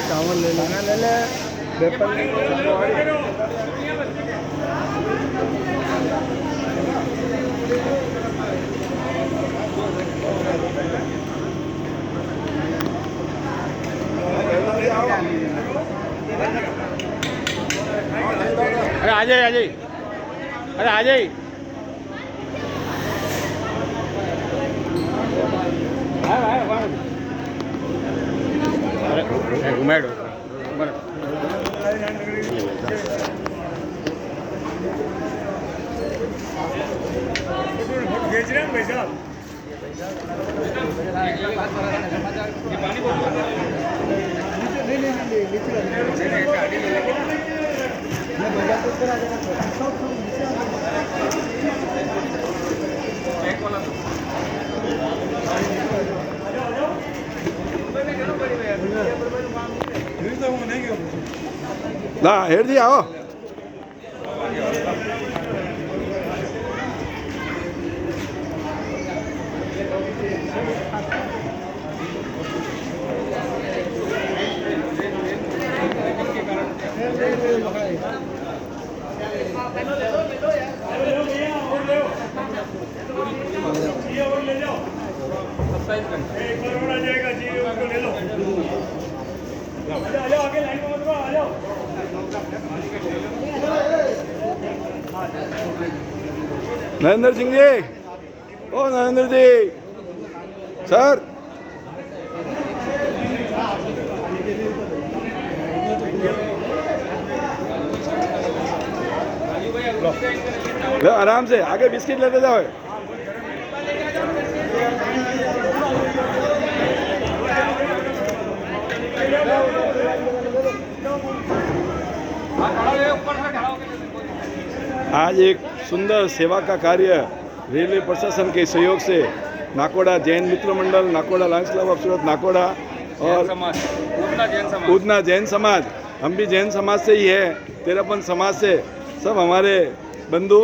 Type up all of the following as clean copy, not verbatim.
चावल ले ले पेपर अरे आ जाइए, आ जाइए, अरे आ जाइए। अरे घुमाड़ो भेज रहे हैं भाई साहब। ना हेर दिया हो नरेंद्र सिंह जी, ओ नरेंद्र जी सर, आराम से आगे बिस्किट लेते जाओ। आज एक सुंदर सेवा का कार्य रेलवे प्रशासन के सहयोग से नाकोड़ा जैन मित्र मंडल, नाकोड़ा लायंस क्लब ऑफ सूरत, नाकोड़ा और उधना जैन समाज, हम भी जैन समाज से ही है, तेरापन समाज से सब हमारे बंधु,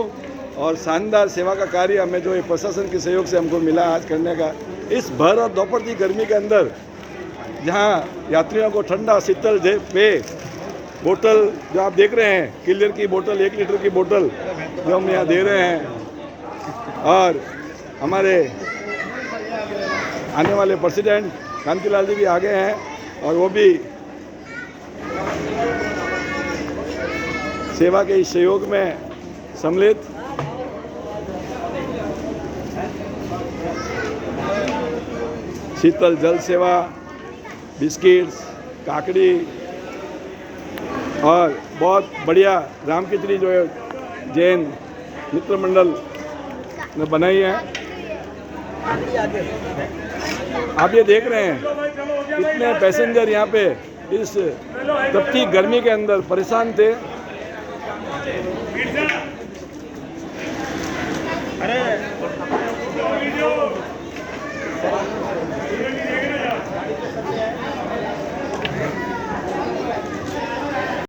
और शानदार सेवा का कार्य हमें जो ये प्रशासन के सहयोग से हमको मिला आज करने का। इस भर और दोपहर की गर्मी के अंदर जहाँ यात्रियों को ठंडा शीतल पेय बोतल जो आप देख रहे हैं, क्लियर की बोतल 1 लीटर की बोतल जो हम यहाँ दे रहे हैं, और हमारे आने वाले प्रेसिडेंट कांतिलाल जी भी आ गए हैं और वो भी सेवा के इस सहयोग में सम्मिलित। शीतल जल सेवा, बिस्किट्स, काकड़ी और बहुत बढ़िया राम खिचड़ी जो है जैन मित्र मंडल ने बनाई है। आप ये देख रहे हैं कितने पैसेंजर यहाँ पे इस तपती गर्मी के अंदर परेशान थे।